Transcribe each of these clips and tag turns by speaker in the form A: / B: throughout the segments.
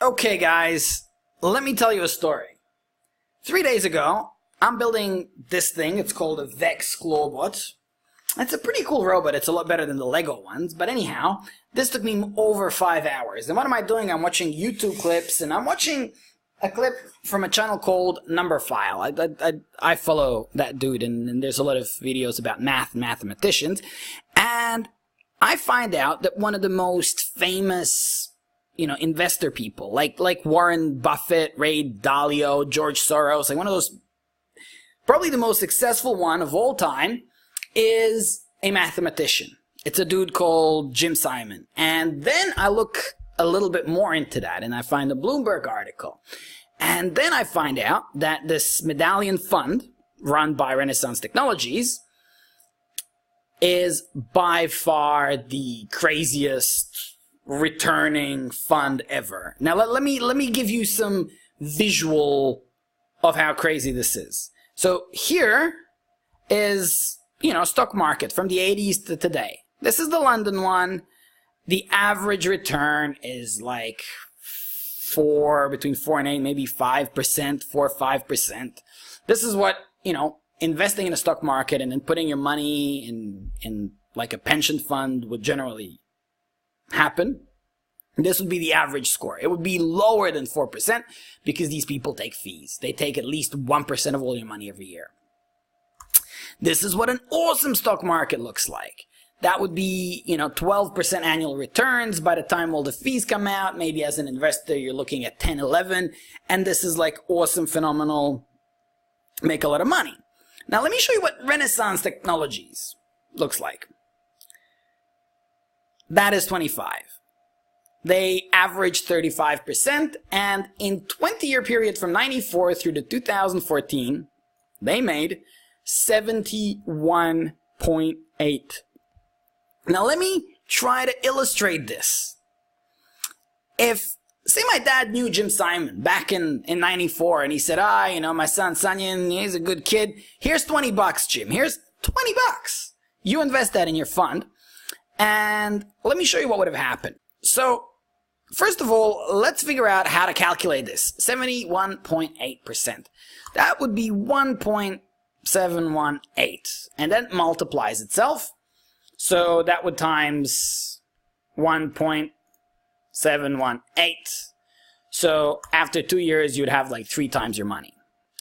A: Okay, guys, let me tell you a story. 3 days ago, I'm building this thing. It's called a Vex Clawbot. It's a pretty cool robot. It's a lot better than the Lego ones. But anyhow, this took me over 5 hours. And what am I doing? I'm watching YouTube clips, and I'm watching a clip from a channel called Numberphile. I follow that dude, and there's a lot of videos about mathematicians. And I find out that one of the most famous investor people, like Warren Buffett, Ray Dalio, George Soros, like one of those, probably the most successful one of all time, is a mathematician. It's a dude called Jim Simon. And then I look a little bit more into that, and I find a Bloomberg article. And then I find out that this medallion fund, run by Renaissance Technologies, is by far the craziest returning fund ever. Now let me give you some visual of how crazy this is. So here is, stock market from the 80s to today. This is the London one. The average return is like between 4 and 8, maybe 5%, 4 or 5%. This is what, investing in a stock market and then putting your money in like a pension fund would generally happen. This would be the average score. It would be lower than 4% because these people take fees. They take at least 1% of all your money every year. This is what an awesome stock market looks like. That would be, 12% annual returns by the time all the fees come out. Maybe as an investor, you're looking at 10, 11. And this is like awesome, phenomenal, make a lot of money. Now, let me show you what Renaissance Technologies looks like. That is 25. They averaged 35%, and in 20-year period from 94 through to 2014, they made 71.8. Now let me try to illustrate this. If, say my dad knew Jim Simon back in 94, and he said, my son Sanjin, he's a good kid. Here's $20, Jim. Here's $20. You invest that in your fund. And let me show you what would have happened. So, first of all, let's figure out how to calculate this. 71.8%. That would be 1.718. And that multiplies itself. So that would times 1.718. So after 2 years, you'd have like 3 times your money.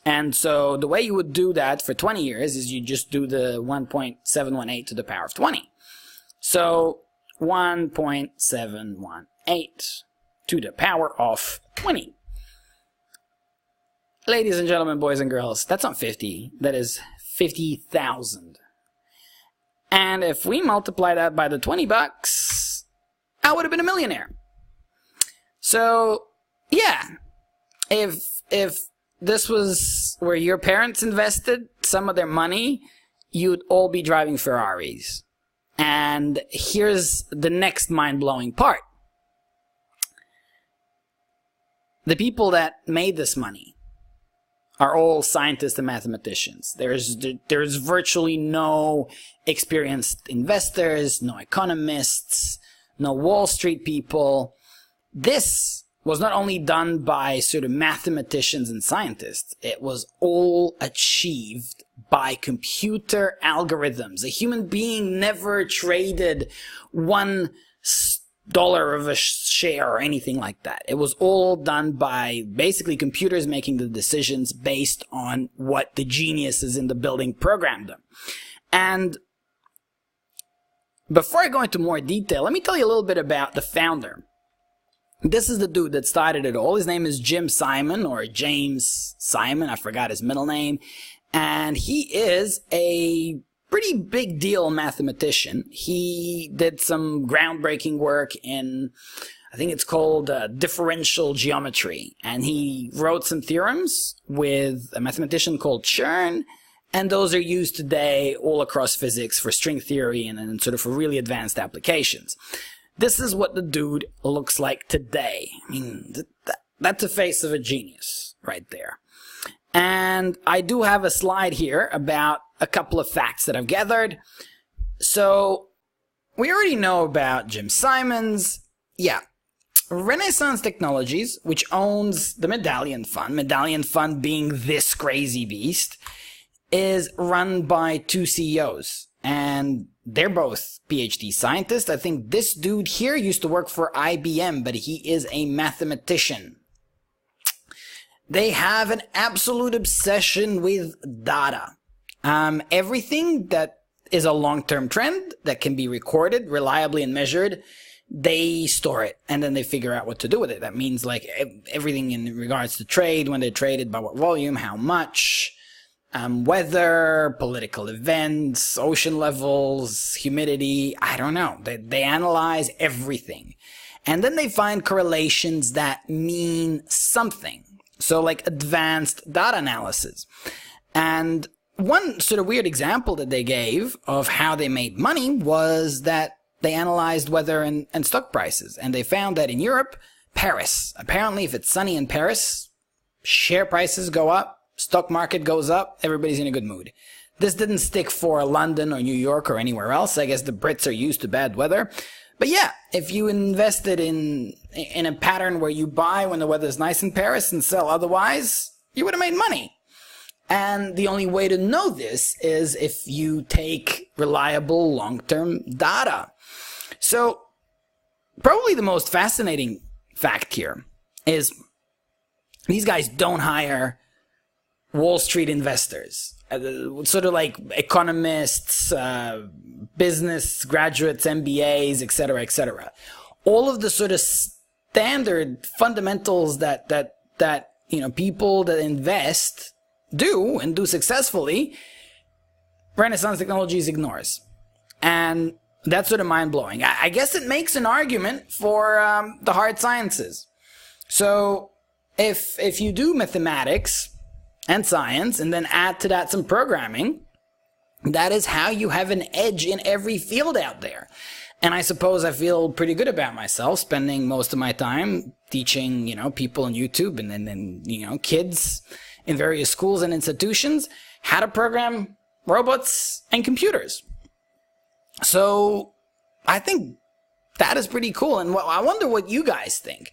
A: And so the way you would do that for 20 years is you just do the 1.718 to the power of 20. So 1.718 to the power of 20. Ladies and gentlemen, boys and girls, that's not 50. That is 50,000. And if we multiply that by the $20, I would have been a millionaire. So, yeah, if this was where your parents invested some of their money, you'd all be driving Ferraris. And here's the next mind-blowing part. The people that made this money are all scientists and mathematicians. There's virtually no experienced investors, no economists, no Wall Street people. This was not only done by sort of mathematicians and scientists, it was all achieved by computer algorithms. A human being never traded $1 of a share or anything like that. It was all done by basically computers making the decisions based on what the geniuses in the building programmed them. And before I go into more detail, let me tell you a little bit about the founder. This is the dude that started it all. His name is Jim Simon, or James Simon. I forgot his middle name. And he is a pretty big deal mathematician. He did some groundbreaking work in, I think it's called differential geometry. And he wrote some theorems with a mathematician called Chern. And those are used today all across physics for string theory and sort of for really advanced applications. This is what the dude looks like today. I mean, that's the face of a genius right there. And I do have a slide here about a couple of facts that I've gathered. So we already know about Jim Simons. Yeah. Renaissance Technologies, which owns the Medallion Fund being this crazy beast, is run by two CEOs. And they're both PhD scientists. I think this dude here used to work for IBM, but he is a mathematician. They have an absolute obsession with data. Everything that is a long-term trend that can be recorded reliably and measured, they store it and then they figure out what to do with it. That means like everything in regards to trade, when they traded, by what volume, how much, weather, political events, ocean levels, humidity, I don't know. They analyze everything. And then they find correlations that mean something. So like advanced data analysis. And one sort of weird example that they gave of how they made money was that they analyzed weather and stock prices. And they found that in Europe, Paris, apparently if it's sunny in Paris, share prices go up, stock market goes up, everybody's in a good mood. This didn't stick for London or New York or anywhere else. I guess the Brits are used to bad weather. But yeah, if you invested in a pattern where you buy when the weather's nice in Paris and sell otherwise, you would have made money. And the only way to know this is if you take reliable long-term data. So probably the most fascinating fact here is these guys don't hire Wall Street investors, sort of like economists, business graduates, MBAs, etc., etc. All of the sort of standard fundamentals that people that invest do and do successfully, Renaissance Technologies ignores. And that's sort of mind-blowing. I guess it makes an argument for the hard sciences. So if you do mathematics and science and then add to that some programming, that is how you have an edge in every field out there. And I suppose I feel pretty good about myself spending most of my time teaching, people on YouTube and then kids in various schools and institutions how to program robots and computers. So I think that is pretty cool. And I wonder what you guys think.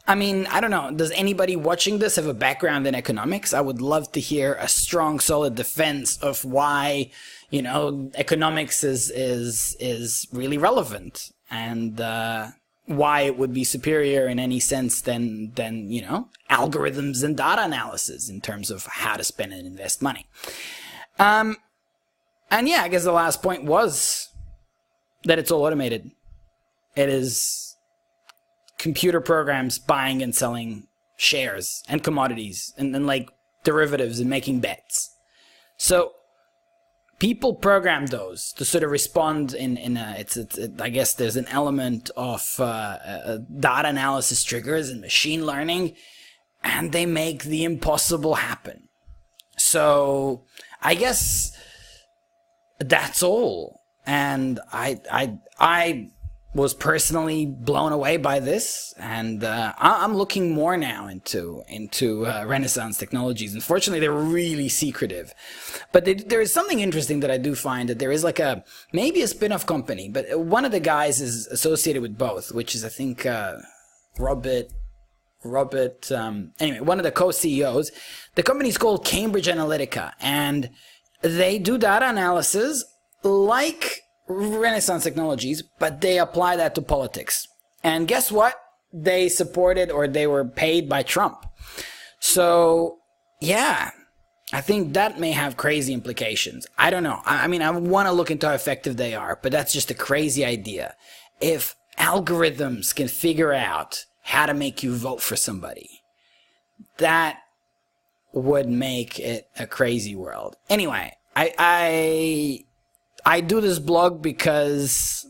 A: I mean, I don't know. Does anybody watching this have a background in economics? I would love to hear a strong, solid defense of why, economics is really relevant and why it would be superior in any sense than algorithms and data analysis in terms of how to spend and invest money. And yeah, I guess the last point was that it's all automated. It is computer programs buying and selling shares and commodities and like derivatives and making bets. So people program those to sort of respond I guess there's an element of data analysis triggers and machine learning, and they make the impossible happen. So I guess that's all. And I was personally blown away by this, and I'm looking more now into Renaissance Technologies. Unfortunately, they're really secretive, but there is something interesting that I do find, that there is like maybe a spin-off company, but one of the guys is associated with both, which is I think Robert. Anyway, one of the co-CEOs. The company's called Cambridge Analytica, and they do data analysis like Renaissance Technologies, but they apply that to politics. And guess what? They supported, or they were paid by Trump. So yeah, I think that may have crazy implications. I don't know. I mean, I want to look into how effective they are, but that's just a crazy idea. If algorithms can figure out how to make you vote for somebody, that would make it a crazy world. Anyway, I do this blog because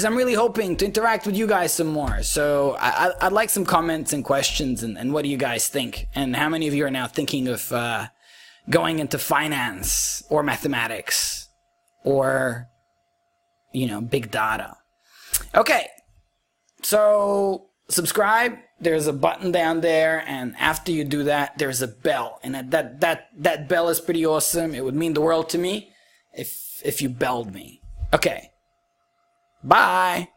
A: I'm really hoping to interact with you guys some more. So I'd like some comments and questions, and what do you guys think? And how many of you are now thinking of going into finance or mathematics or, big data? Okay, so subscribe. There's a button down there, and after you do that, there's a bell. And that bell is pretty awesome. It would mean the world to me if you belled me. Okay. Bye.